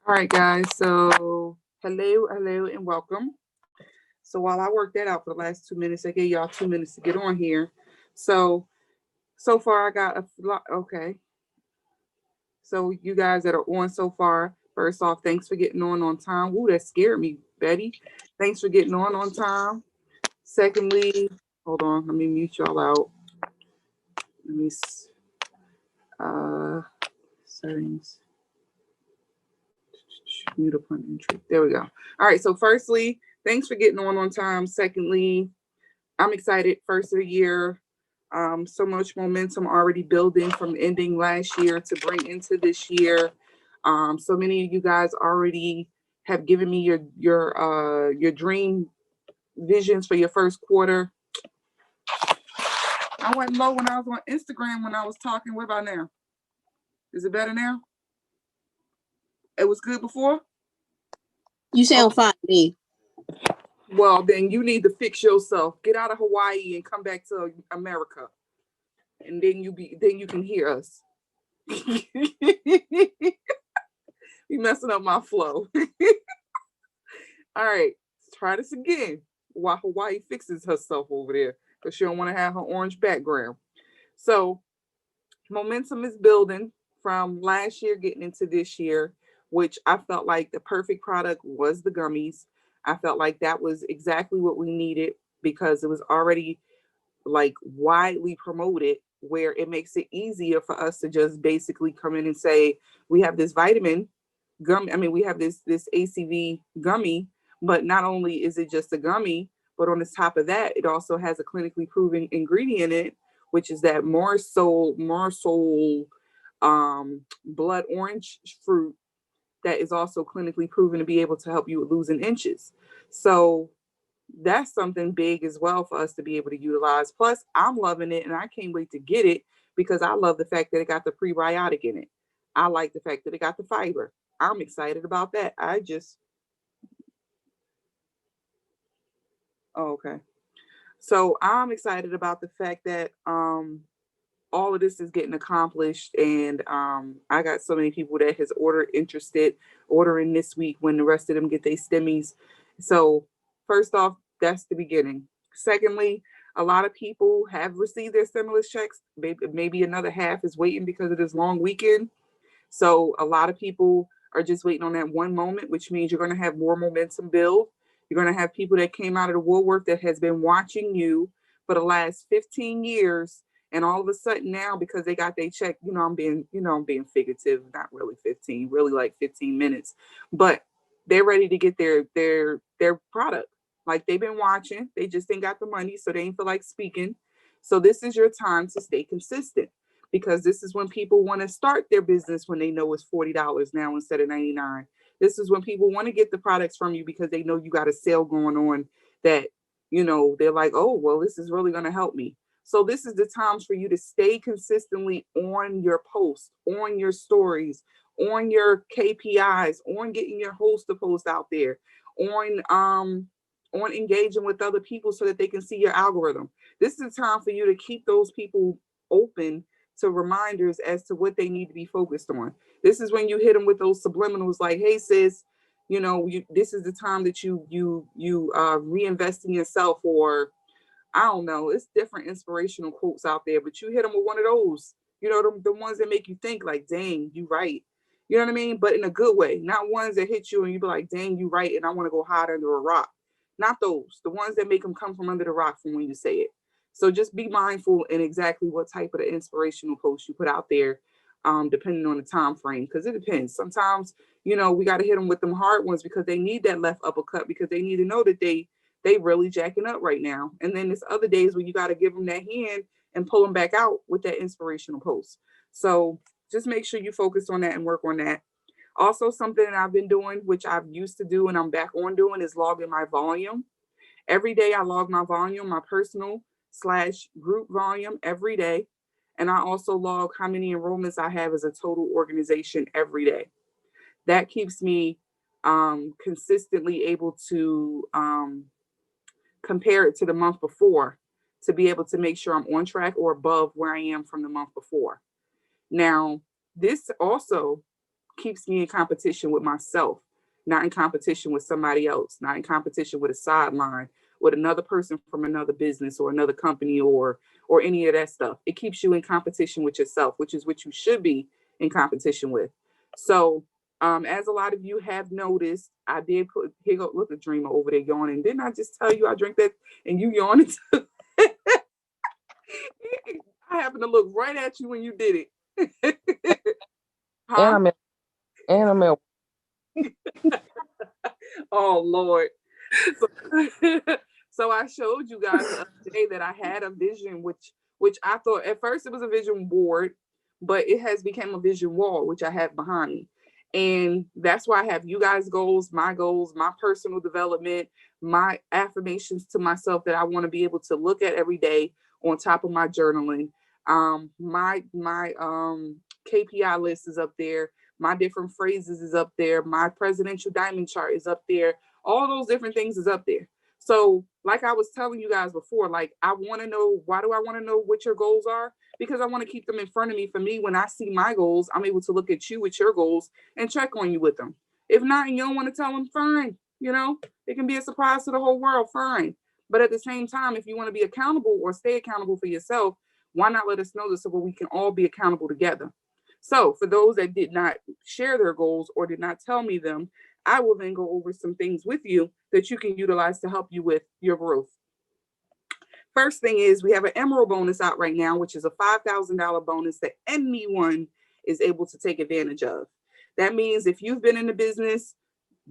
All right, guys. So, hello, and welcome. So, while I worked that out for the last 2 minutes, I gave y'all 2 minutes to get on here. So, so far, I got a lot. Okay. So, you guys that are on so far, first off, thanks for getting on time. Ooh, that scared me, Betty. Thanks for getting on time. Secondly, hold on, let me mute y'all out. Let me, uh, settings, mute upon entry. There we go. All right. So, firstly, thanks for getting on time. Secondly, I'm excited. First of the year. So much momentum already building from ending last year to bring into this year. So many of you guys already have given me your dream visions for your first quarter. I went low when I was on Instagram when I was talking. What about now? Is it better now? It was good before? You sound fine to me. Well, then you need to fix yourself. Get out of Hawaii and come back to America. And then you can hear us. You messing up my flow. All right, let's try this again. While Hawaii fixes herself over there because she don't want to have her orange background. So momentum is building from last year getting into this year, which I felt like the perfect product was the gummies. I felt like that was exactly what we needed because it was already like widely promoted where it makes it easier for us to just basically come in and say we have this vitamin gummy. I mean, we have this ACV gummy, but not only is it just a gummy, but on the top of that, it also has a clinically proven ingredient in it, which is that Marsol blood orange fruit that is also clinically proven to be able to help you with losing inches. So that's something big as well for us to be able to utilize. Plus, I'm loving it and I can't wait to get it because I love the fact that it got the prebiotic in it. I like the fact that it got the fiber. I'm excited about that. Oh, okay. So I'm excited about the fact that all of this is getting accomplished and I got so many people that has ordering this week when the rest of them get their stimmies. So first off, that's the beginning. Secondly, a lot of people have received their stimulus checks. Maybe another half is waiting because of this long weekend. So a lot of people are just waiting on that one moment, which means you're going to have more momentum build. You're going to have people that came out of the woodwork that has been watching you for the last 15 years. And all of a sudden now, because they got their check, I'm being figurative, not really 15, really like 15 minutes, but they're ready to get their product. Like they've been watching, they just ain't got the money, so they ain't feel like speaking. So this is your time to stay consistent because this is when people want to start their business when they know it's $40 now instead of 99. This is when people want to get the products from you because they know you got a sale going on that, they're like, oh, well, this is really going to help me. So this is the times for you to stay consistently on your posts, on your stories, on your KPIs, on getting your host to post out there, on engaging with other people so that they can see your algorithm. This is the time for you to keep those people open to reminders as to what they need to be focused on. This is when you hit them with those subliminals like, hey sis, this is the time that you reinvest in yourself, or I don't know, it's different inspirational quotes out there, but you hit them with one of those, the ones that make you think like, dang, you right. You know what I mean? But in a good way, not ones that hit you and you be like, dang, you right, and I want to go hide under a rock. Not those. The ones that make them come from under the rock from when you say it. So just be mindful in exactly what type of the inspirational post you put out there, depending on the time frame, because it depends. Sometimes, we got to hit them with them hard ones because they need that left uppercut because they need to know that they really jacking up right now. And then there's other days where you got to give them that hand and pull them back out with that inspirational post. So just make sure you focus on that and work on that. Also, something that I've been doing, which I've used to do and I'm back on doing, is logging my volume. Every day I log my volume, my personal/group volume every day. And I also log how many enrollments I have as a total organization every day. That keeps me consistently able to compare it to the month before to be able to make sure I'm on track or above where I am from the month before. Now, this also keeps me in competition with myself, not in competition with somebody else, not in competition with a sideline, with another person from another business or another company or any of that stuff. It keeps you in competition with yourself, which is what you should be in competition with. So as a lot of you have noticed, I did put here go look at Dreamer over there yawning. Didn't I just tell you I drink that and you yawning too? I happened to look right at you when you did it. Huh? Animal. Oh Lord. So, so I showed you guys the other day that I had a vision, which I thought at first it was a vision board, but it has become a vision wall, which I have behind me. And that's why I have you guys' goals, my personal development, my affirmations to myself that I want to be able to look at every day on top of my journaling. My KPI list is up there. My different phrases is up there. My presidential diamond chart is up there. All those different things is up there. So, like I was telling you guys before, like I want to know, why do I want to know what your goals are? Because I want to keep them in front of me. For me, when I see my goals, I'm able to look at you with your goals and check on you with them. If not, and you don't want to tell them, fine. It can be a surprise to the whole world, fine. But at the same time, if you want to be accountable or stay accountable for yourself, why not let us know this so we can all be accountable together? So for those that did not share their goals or did not tell me them, I will then go over some things with you that you can utilize to help you with your growth. First thing is we have an Emerald bonus out right now, which is a $5,000 bonus that anyone is able to take advantage of. That means if you've been in the business,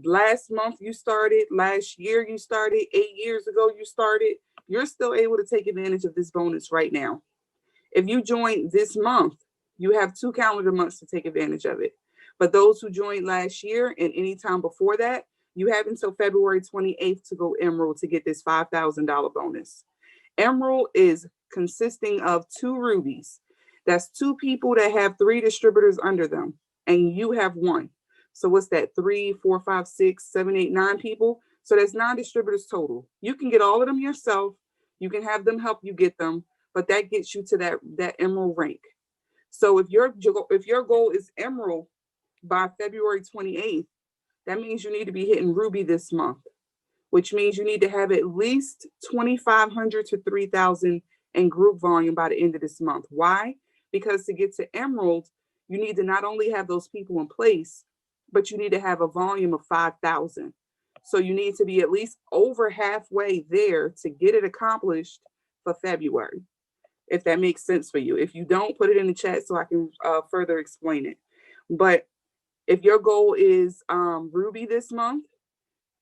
last month you started, last year you started, 8 years ago you started, you're still able to take advantage of this bonus right now. If you join this month, you have 2 calendar months to take advantage of it. But those who joined last year and any time before that, you have until February 28th to go Emerald to get this $5,000 bonus. Emerald is consisting of 2 rubies. That's 2 people that have 3 distributors under them, and you have 1. So what's that? 3, 4, 5, 6, 7, 8, 9 people. So that's 9 distributors total. You can get all of them yourself. You can have them help you get them, but that gets you to that Emerald rank. So if your goal is Emerald by February 28th, that means you need to be hitting Ruby this month, which means you need to have at least 2,500 to 3,000 in group volume by the end of this month. Why? Because to get to Emerald, you need to not only have those people in place, but you need to have a volume of 5,000. So you need to be at least over halfway there to get it accomplished for February, if that makes sense for you. If you don't, put it in the chat so I can further explain it. But if your goal is Ruby this month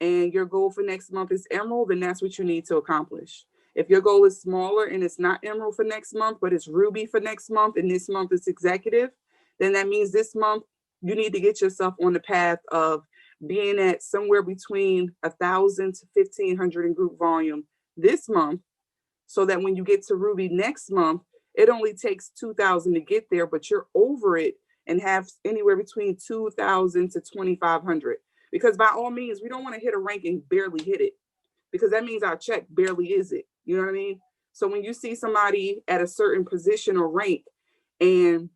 and your goal for next month is Emerald, then that's what you need to accomplish. If your goal is smaller and it's not Emerald for next month, but it's Ruby for next month, and this month is Executive, then that means this month you need to get yourself on the path of being at somewhere between 1,000 to 1,500 in group volume this month, so that when you get to Ruby next month, it only takes 2,000 to get there, but you're over it and have anywhere between 2,000 to 2,500. Because by all means, we don't want to hit a rank and barely hit it, because that means our check barely is it. You know what I mean? So when you see somebody at a certain position or rank and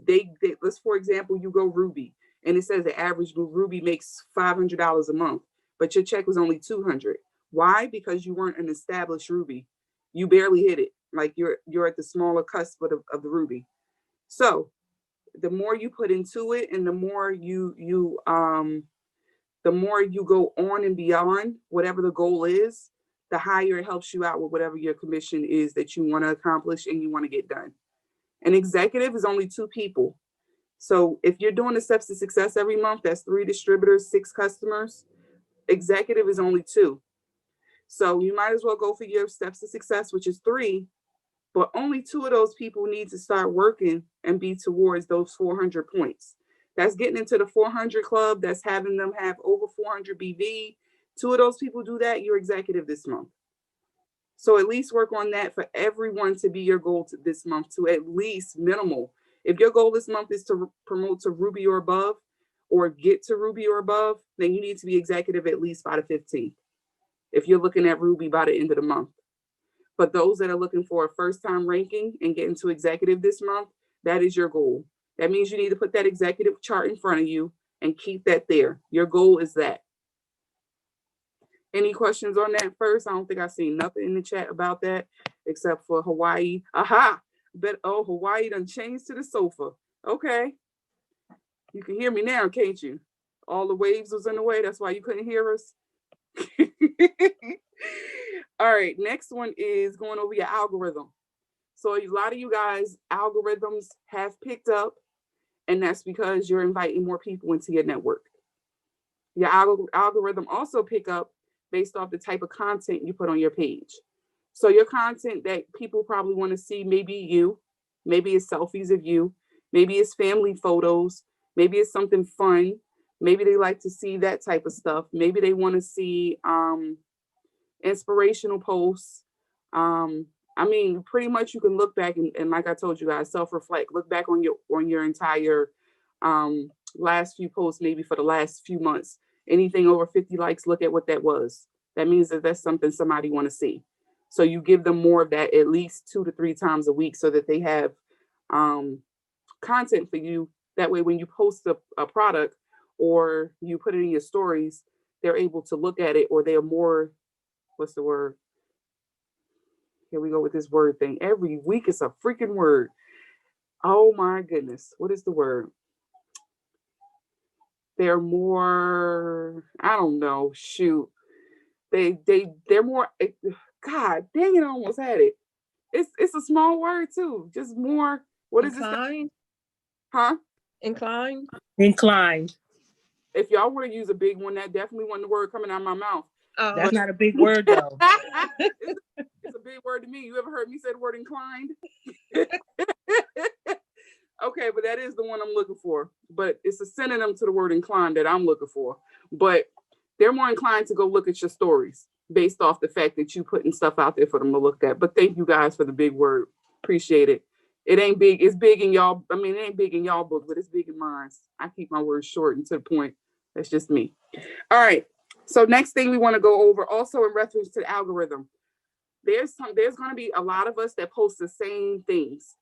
they let's, for example, you go Ruby and it says the average Ruby makes $500 a month, but your check was only 200. Why? Because you weren't an established Ruby. You barely hit it. Like you're at the smaller cusp of the Ruby. So the more you put into it and the more you go on and beyond whatever the goal is, the higher it helps you out with whatever your commission is that you want to accomplish and you want to get done. An executive is only 2 people. So if you're doing the steps to success every month, that's 3 distributors, 6 customers. Executive is only 2. So you might as well go for your steps to success, which is 3, but only 2 of those people need to start working and be towards those 400 points. That's getting into the 400 club. That's having them have over 400 BV. 2 of those people do that, you're executive this month. So at least work on that for everyone to be your goal this month, to at least minimal. If your goal this month is to promote to Ruby or above, or get to Ruby or above, then you need to be executive at least by the 15th. If you're looking at Ruby by the end of the month. But those that are looking for a first time ranking and getting to executive this month, that is your goal. That means you need to put that executive chart in front of you and keep that there. Your goal is that. Any questions on that first? I don't think I've seen nothing in the chat about that except for Hawaii. Aha! But oh, Hawaii done changed to the sofa. Okay. You can hear me now, can't you? All the waves was in the way. That's why you couldn't hear us. All right, next one is going over your algorithm. So a lot of you guys, algorithms have picked up, and that's because you're inviting more people into your network. Your algorithm also pick up based off the type of content you put on your page. So your content that people probably want to see, maybe you, maybe it's selfies of you, maybe it's family photos, maybe it's something fun, maybe they like to see that type of stuff, maybe they want to see inspirational posts. I mean, pretty much you can look back and like I told you guys, self-reflect, look back on your entire last few posts, maybe for the last few months. Anything over 50 likes, look at what that was. That means that that's something somebody want to see. So you give them more of that at least 2 to 3 times a week so that they have content for you. That way, when you post a product or you put it in your stories, they're able to look at it, or they're more, what's the word? Here we go with this word thing. Every week it's a freaking word. Oh my goodness. What is the word? They're more, I don't know, shoot. They're more, God dang it, I almost had it. It's a small word too. Just more, what is Inclined? it? Huh? Inclined? Inclined. If y'all want to use a big one, that definitely wasn't the word coming out of my mouth. Oh, That's not a big word though. It's a big word to me. You ever heard me say the word inclined? Okay, but that is the one I'm looking for. But it's a synonym to the word inclined that I'm looking for. But they're more inclined to go look at your stories based off the fact that you putting stuff out there for them to look at. But thank you guys for the big word. Appreciate it. It ain't big. It's big in y'all. I mean, it ain't big in y'all book, but it's big in mine. I keep my words short and to the point. That's just me. All right. So next thing we want to go over, also in reference to the algorithm, there's going to be a lot of us that post the same things.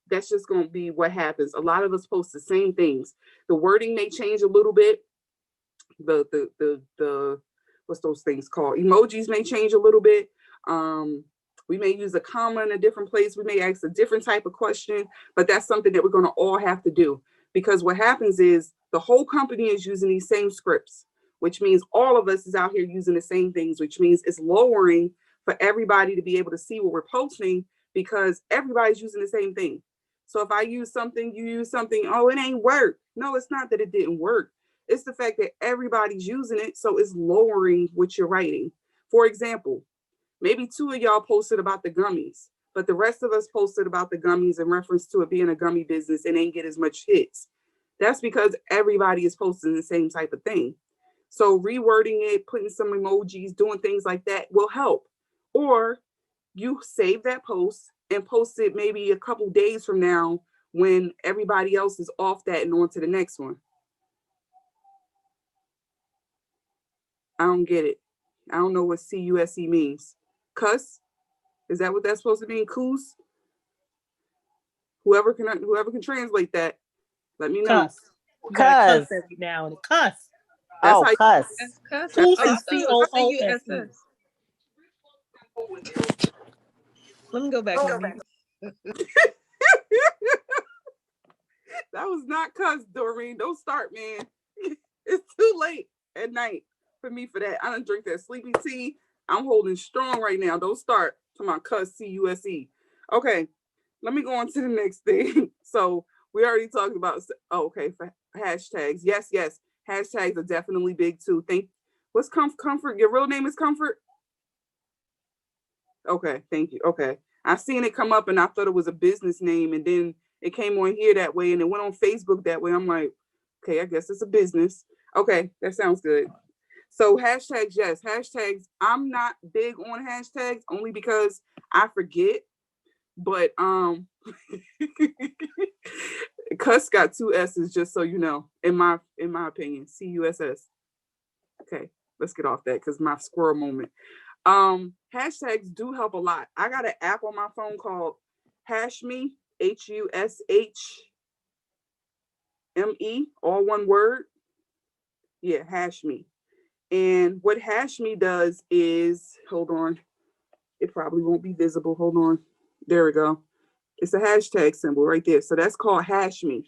That's just going to be what happens. A lot of us post the same things. The wording may change a little bit. The what's those things called? Emojis may change a little bit. We may use a comma in a different place. We may ask a different type of question, but that's something that we're going to all have to do, because what happens is the whole company is using these same scripts, which means all of us is out here using the same things, which means it's lowering for everybody to be able to see what we're posting because everybody's using the same thing. So if I use something, you use something, oh, it ain't work. No, it's not that it didn't work. It's the fact that everybody's using it, so it's lowering what you're writing. For example, maybe 2 of y'all posted about the gummies, but the rest of us posted about the gummies in reference to it being a gummy business and ain't get as much hits. That's because everybody is posting the same type of thing. So rewording it, putting some emojis, doing things like that will help. Or you save that post and post it maybe a couple days from now when everybody else is off that and on to the next one. I don't get it. I don't know what CUSE means. Cuss? Is that what that's supposed to mean? Coos? Whoever can translate that, let me know. Cuss. You gotta cuss every now and then. Cuss. That's how cuss. That's cuss. Coos Oh, is COOS. Let me go back on mute. That was not cuss, Doreen. Don't start, man. It's too late at night for me for that. I don't drink that sleepy tea. I'm holding strong right now. Don't start. Come on, cuss, CUSE. Okay, let me go on to the next thing. So we already talked about, okay, for hashtags. Yes. Hashtags are definitely big too. What's Comfort? Your real name is Comfort? Okay, thank you. Okay. I seen it come up and I thought it was a business name, and then it came on here that way and it went on Facebook that way. I'm like, okay, I guess it's a business. Okay, that sounds good. So hashtags, yes, hashtags. I'm not big on hashtags only because I forget, but cuss got 2 S's, just so you know, in my opinion, CUSS. Okay, let's get off that because my squirrel moment. Hashtags do help a lot. I got an app on my phone called Hash Me, HUSH. HashMe, all one word. Yeah, HashMe. And what HashMe does is, hold on, it probably won't be visible. Hold on. There we go. It's a hashtag symbol right there. So that's called HashMe.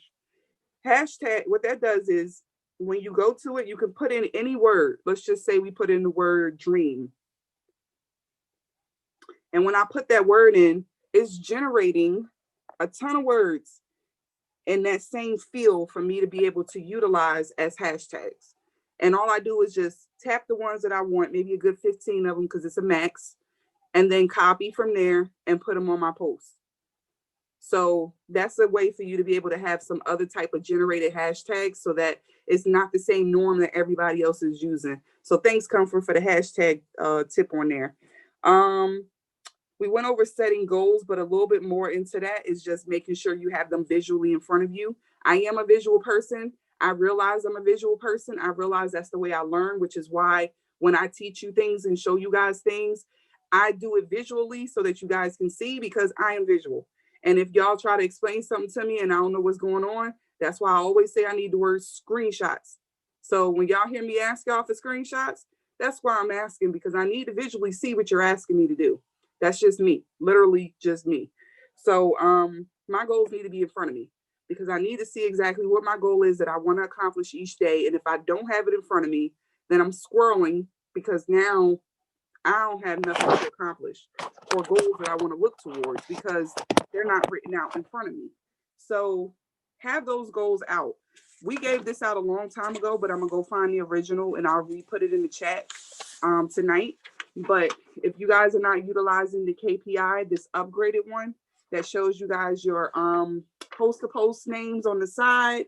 Hashtag, what that does is when you go to it, you can put in any word. Let's just say we put in the word dream. And when I put that word in, it's generating a ton of words in that same field for me to be able to utilize as hashtags. And all I do is just tap the ones that I want, maybe a good 15 of them because it's a max, and then copy from there and put them on my post. So that's a way for you to be able to have some other type of generated hashtags so that it's not the same norm that everybody else is using. So thanks, Comfort, for the hashtag tip on there. We went over setting goals, but a little bit more into that is just making sure you have them visually in front of you. I am a visual person. I realize I'm a visual person. I realize that's the way I learn, which is why when I teach you things and show you guys things, I do it visually so that you guys can see because I am visual. And if y'all try to explain something to me and I don't know what's going on, that's why I always say I need the word screenshots. So when y'all hear me ask y'all for screenshots, that's why I'm asking, because I need to visually see what you're asking me to do. That's just me, literally just me. So my goals need to be in front of me because I need to see exactly what my goal is that I want to accomplish each day. And if I don't have it in front of me, then I'm squirreling because now I don't have nothing to accomplish or goals that I want to look towards because they're not written out in front of me. So have those goals out. We gave this out a long time ago, but I'm gonna go find the original and I'll re-put it in the chat tonight. But if you guys are not utilizing the KPI, this upgraded one that shows you guys your post to post names on the side,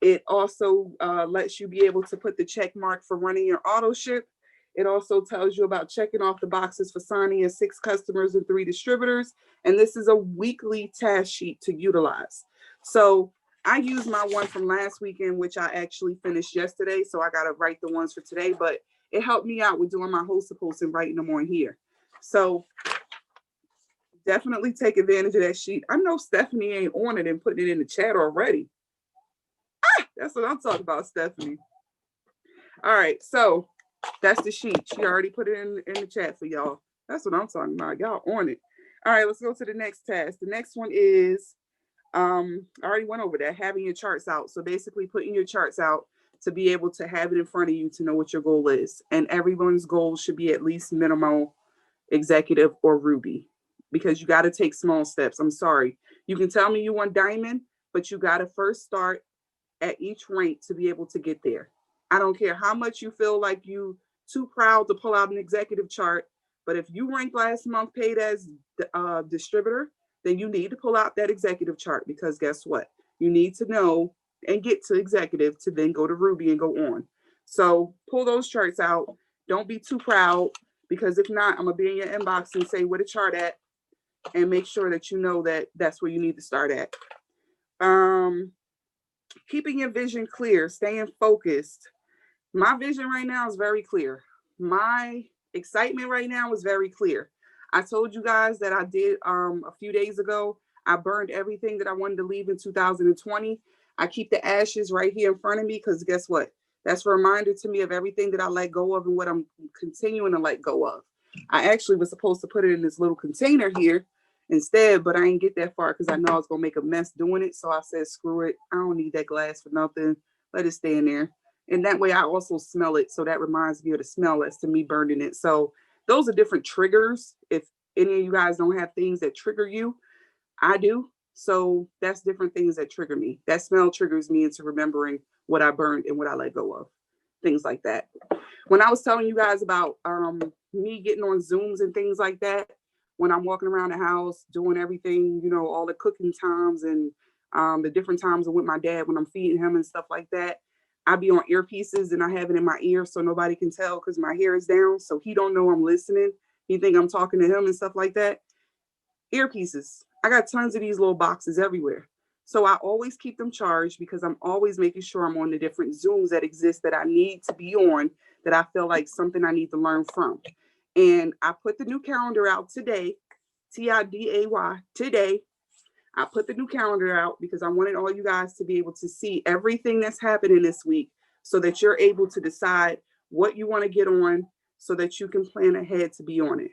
it also lets you be able to put the check mark for running your auto ship. It also tells you about checking off the boxes for signing in 6 customers and 3 distributors. And this is a weekly task sheet to utilize. So I used my one from last weekend, which I actually finished yesterday. So I got to write the ones for today, but it helped me out with doing my host posts and writing them on here. So definitely take advantage of that sheet. I know Stephanie ain't on it and putting it in the chat already. That's what I'm talking about, Stephanie. All right, so that's the sheet. She already put it in the chat for y'all. That's what I'm talking about. Y'all on it. All right, let's go to the next task. The next one is, I already went over that, having your charts out. So basically putting your charts out to be able to have it in front of you to know what your goal is. And everyone's goal should be at least minimal, executive, or Ruby, because you got to take small steps. I'm sorry. You can tell me you want diamond, but you got to first start at each rank to be able to get there. I don't care how much you feel like you too proud to pull out an executive chart, but if you ranked last month paid as distributor, then you need to pull out that executive chart because guess what? You need to know and get to executive to then go to Ruby and go on. So pull those charts out. Don't be too proud because if not, I'm gonna be in your inbox and say where the chart at and make sure that you know that that's where you need to start at. Keeping your vision clear, staying focused. My vision right now is very clear. My excitement right now is very clear. I told you guys that I did a few days ago. I burned everything that I wanted to leave in 2020. I keep the ashes right here in front of me because guess what? That's a reminder to me of everything that I let go of and what I'm continuing to let go of. I actually was supposed to put it in this little container here instead, but I didn't get that far because I know I was going to make a mess doing it. So I said, screw it. I don't need that glass for nothing. Let it stay in there. And that way I also smell it. So that reminds me of the smell as to me burning it. So those are different triggers. If any of you guys don't have things that trigger you, I do. So that's different things that trigger me. That smell triggers me into remembering what I burned and what I let go of. Things like that. When I was telling you guys about me getting on Zooms and things like that, when I'm walking around the house, doing everything, you know, all the cooking times and the different times I'm with my dad when I'm feeding him and stuff like that, I be on earpieces and I have it in my ear so nobody can tell because my hair is down. So he don't know I'm listening. He think I'm talking to him and stuff like that. Earpieces. I got tons of these little boxes everywhere. So I always keep them charged because I'm always making sure I'm on the different Zooms that exist that I need to be on, that I feel like something I need to learn from. And I put the new calendar out today, TIDAY, today. I put the new calendar out because I wanted all you guys to be able to see everything that's happening this week so that you're able to decide what you want to get on so that you can plan ahead to be on it.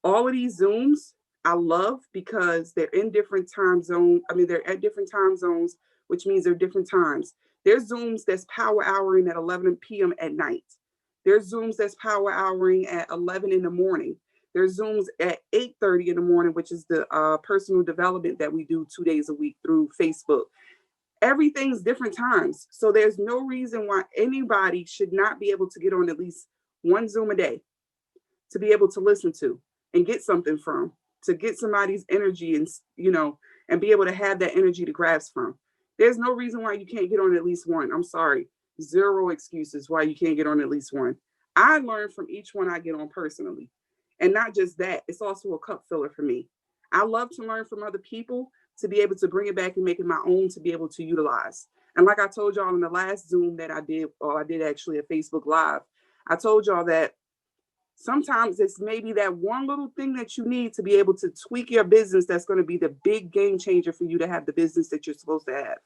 All of these Zooms I love because they're in different time zones. I mean, they're at different time zones, which means they're different times. There's Zooms that's power houring at 11 p.m. at night. There's Zooms that's power houring at 11 in the morning. There's Zooms at 8:30 in the morning, which is the personal development that we do 2 days a week through Facebook. Everything's different times. So there's no reason why anybody should not be able to get on at least one Zoom a day to be able to listen to and get something from, to get somebody's energy and, and be able to have that energy to grasp from. There's no reason why you can't get on at least one. I'm sorry. Zero excuses why you can't get on at least one. I learn from each one I get on personally. And not just that, it's also a cup filler for me. I love to learn from other people to be able to bring it back and make it my own to be able to utilize. And like I told y'all in the last Zoom that I did, or I did actually a Facebook Live, I told y'all that sometimes it's maybe that one little thing that you need to be able to tweak your business that's going to be the big game changer for you to have the business that you're supposed to have.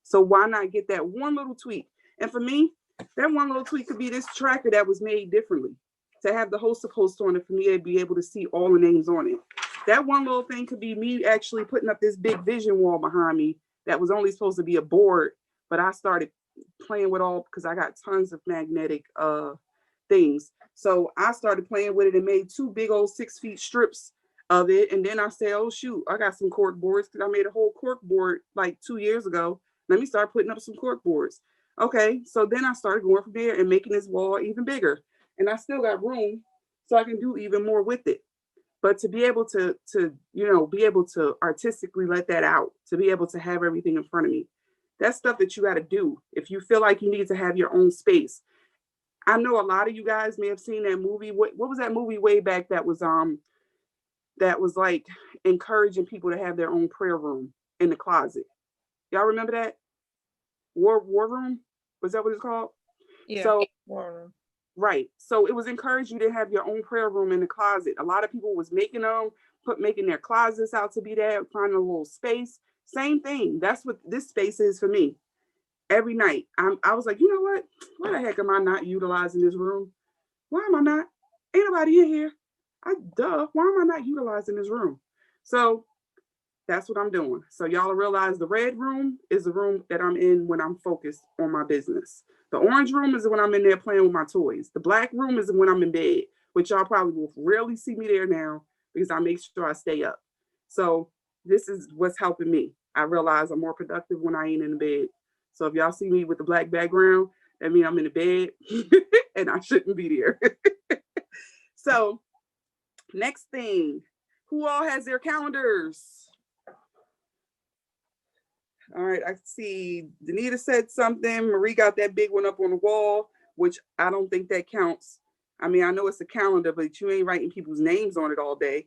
So why not get that one little tweak? And for me, that one little tweak could be this tracker that was made differently, to have the host of hosts on it for me to be able to see all the names on it. That one little thing could be me actually putting up this big vision wall behind me that was only supposed to be a board, but I started playing with all, because I got tons of magnetic things. So I started playing with it and made 2 big old 6 feet strips of it. And then I said, oh shoot, I got some cork boards because I made a whole cork board like 2 years ago. Let me start putting up some cork boards. Okay, so then I started going from there and making this wall even bigger. And I still got room so I can do even more with it. But to be able to be able to artistically let that out, to be able to have everything in front of me, that's stuff that you got to do if you feel like you need to have your own space. I know a lot of you guys may have seen that movie. What was that movie way back that was like encouraging people to have their own prayer room in the closet? Y'all remember that? War Room? Was that what it's called? Yeah. So, War Room. right. So it was encouraging you to have your own prayer room in the closet. A lot of people was making their closets out to be that, finding a little space. Same thing. That's what this space is for me. Every night, I was like, you know what? Why the heck am I not utilizing this room? Why am I not? Ain't nobody in here. Why am I not utilizing this room? So that's what I'm doing. So y'all realize the red room is the room that I'm in when I'm focused on my business. The orange room is when I'm in there playing with my toys. The black room is when I'm in bed, which y'all probably will rarely see me there now because I make sure I stay up. So this is what's helping me. I realize I'm more productive when I ain't in the bed. So if y'all see me with the black background, that means I'm in the bed and I shouldn't be there. So next thing, who all has their calendars? All right, I see Danita said something. Marie got that big one up on the wall, which I don't think that counts. I mean, I know it's a calendar, but you ain't writing people's names on it all day.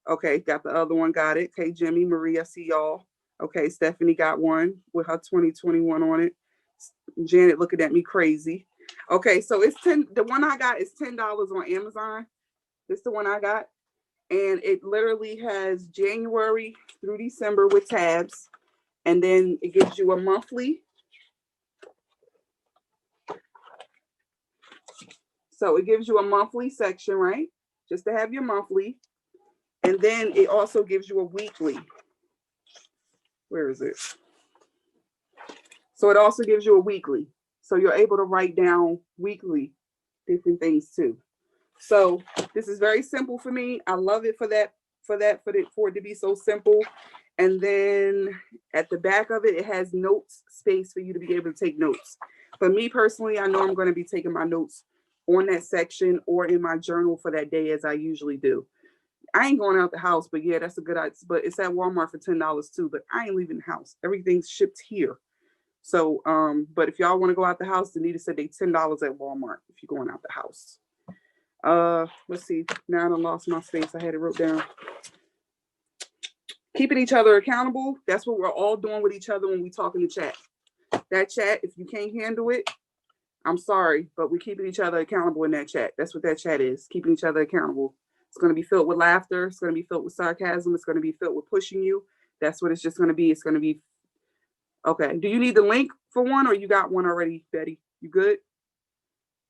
Okay, got the other one, got it. Okay, Jimmy, Marie, I see y'all. Okay, Stephanie got one with her 2021 on it. Janet looking at me crazy. Okay, so it's 10. The one I got is $10 on Amazon. This is the one I got. And it literally has January through December with tabs. And then it gives you a monthly. So it gives you a monthly section, right? Just to have your monthly. And then it also gives you a weekly. Where is it? So it also gives you a weekly. So you're able to write down weekly different things too. So this is very simple for me. I love it for it to be so simple. And then at the back of it, it has notes space for you to be able to take notes. For me personally, I know I'm going to be taking my notes on that section or in my journal for that day as I usually do. I ain't going out the house, but yeah, that's a good idea. But it's at Walmart for $10 too, but I ain't leaving the house. Everything's shipped here. So, but if y'all want to go out the house, Danita said they $10 at Walmart if you're going out the house. Let's see. Now I lost my space. I had it wrote down. Keeping each other accountable. That's what we're all doing with each other when we talk in the chat. That chat, if you can't handle it, I'm sorry, but we're keeping each other accountable in that chat. That's what that chat is. Keeping each other accountable. It's going to be filled with laughter. It's going to be filled with sarcasm. It's going to be filled with pushing you. That's what it's just going to be. It's going to be, okay. Do you need the link for one, or you got one already, Betty? You good?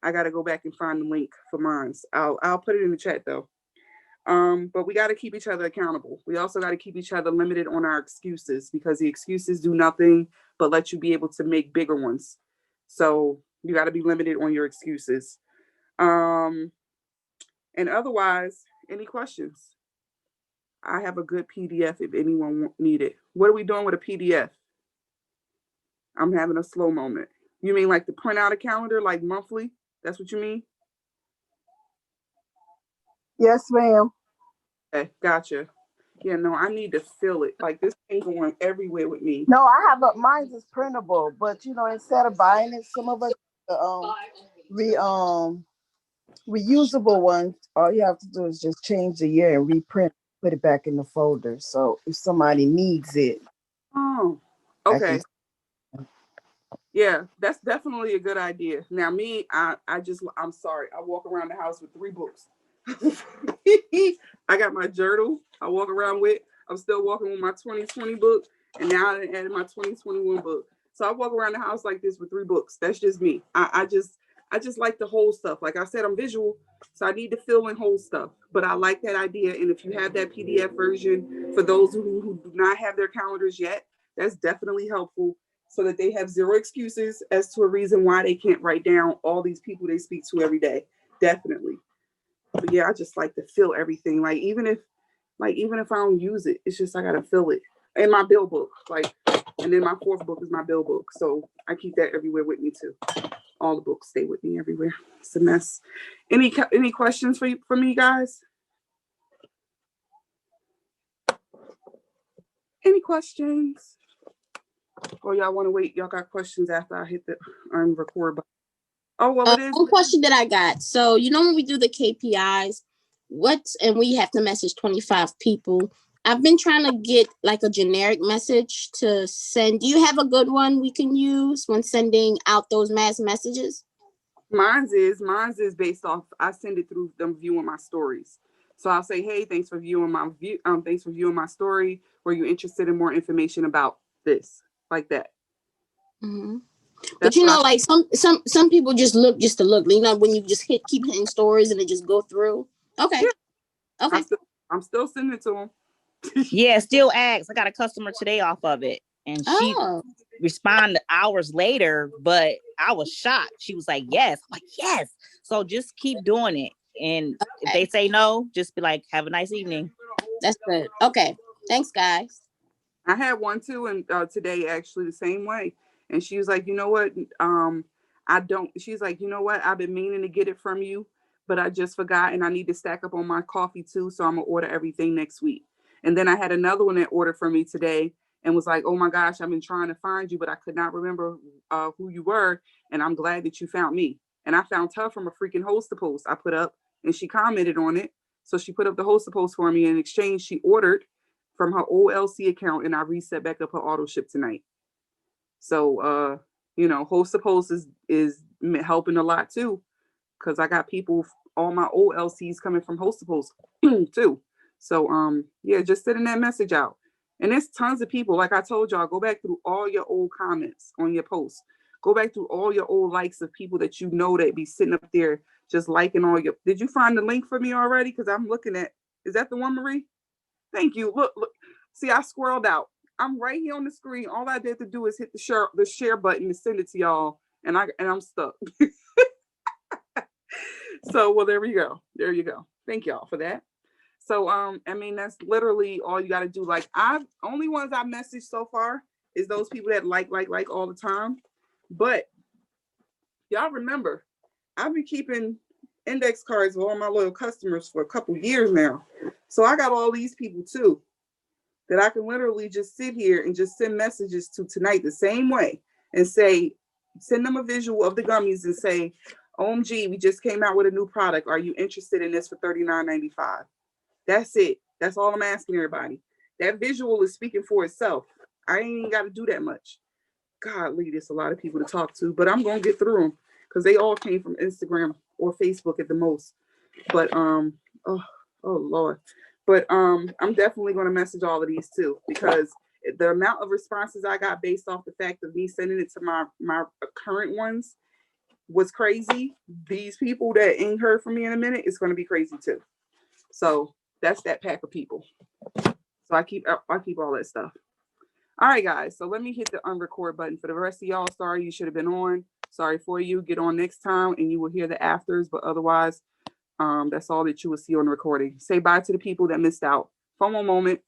I got to go back and find the link for mine. I'll put it in the chat though. But we got to keep each other accountable. We also got to keep each other limited on our excuses, because the excuses do nothing but let you be able to make bigger ones. So you got to be limited on your excuses. And otherwise, any questions? I have a good PDF if anyone need it. What are we doing with a PDF? I'm having a slow moment. You mean like to print out a calendar, like monthly? That's what you mean? Yes, ma'am. Okay, gotcha. Yeah, no, I need to fill it. Like this thing going everywhere with me. No, I have mine is printable, but instead of buying it, some of us reusable ones. All you have to do is just change the year and reprint, put it back in the folder. So if somebody needs it, Oh, okay. Yeah, that's definitely a good idea. Now, me, I'm sorry. I walk around the house with 3 books. I got my journal I walk around with. I'm still walking with my 2020 book, and now I added my 2021 book. So I walk around the house like this with 3 books. That's just me. I just like to hold stuff. Like I said, I'm visual, so I need to fill and hold stuff. But I like that idea. And if you have that PDF version for those who do not have their calendars yet, that's definitely helpful, so that they have 0 excuses as to a reason why they can't write down all these people they speak to every day. Definitely. But yeah, I just like to fill everything. Like even if I don't use it, it's just I gotta fill it in my bill book. And then my 4th book is my bill book, so I keep that everywhere with me too. All the books stay with me everywhere. It's a mess. Any questions for me, guys? Any questions? Or y'all want to wait? Y'all got questions after I hit the record button? Oh, well, it is. One question that I got. So, when we do the KPIs, and we have to message 25 people. I've been trying to get like a generic message to send. Do you have a good one we can use when sending out those mass messages? Mine's is based off, I send it through them viewing my stories. So I'll say, hey, thanks for viewing my story. Were you interested in more information about this? Like that. Mm-hmm. But like some people just look just to look. When you just keep hitting stories and it just go through. Okay. Yeah. Okay. I'm still sending it to them. Yeah, still ask. I got a customer today off of it, and she responded hours later, but I was shocked. She was like, yes. I'm like, yes. So just keep doing it. And if they say no, just be like, have a nice evening. That's good. Okay. Thanks, guys. I had one too, and today actually the same way. And she was like, you know what? She's like, you know what? I've been meaning to get it from you, but I just forgot, and I need to stack up on my coffee too. So I'm gonna order everything next week. And then I had another one that ordered from me today and was like, oh my gosh, I've been trying to find you, but I could not remember who you were. And I'm glad that you found me. And I found her from a freaking Hoster post I put up, and she commented on it. So she put up the Hoster post for me. In exchange, she ordered from her OLC account, and I reset back up her auto ship tonight. So, Hoster post is helping a lot too, because I got people, all my OLCs coming from Hoster post too. So, just sending that message out. And there's tons of people. Like I told y'all, go back through all your old comments on your posts. Go back through all your old likes of people that that be sitting up there just liking all your. Did you find the link for me already? Because I'm looking at. Is that the one, Marie? Thank you. Look. See, I squirreled out. I'm right here on the screen. All I did to do is hit the share button to send it to y'all, and I'm stuck. So, well, there we go. There you go. Thank y'all for that. So, that's literally all you got to do. Like, only ones I've messaged so far is those people that like all the time. But y'all remember, I've been keeping index cards of all my loyal customers for a couple years now. So I got all these people too that I can literally just sit here and just send messages to tonight the same way and send them a visual of the gummies and say, OMG, we just came out with a new product. Are you interested in this for $39.95? That's it. That's all I'm asking everybody. That visual is speaking for itself. I ain't even got to do that much. Golly, there's a lot of people to talk to, but I'm going to get through them because they all came from Instagram or Facebook at the most. But, oh Lord. But I'm definitely going to message all of these too, because the amount of responses I got based off the fact of me sending it to my current ones was crazy. These people that ain't heard from me in a minute, it's going to be crazy too. So that's that pack of people. So I keep all that stuff. All right, guys. So let me hit the unrecord button. For the rest of y'all, sorry you should have been on. Sorry for you. Get on next time and you will hear the afters. But otherwise, that's all that you will see on the recording. Say bye to the people that missed out. FOMO moment.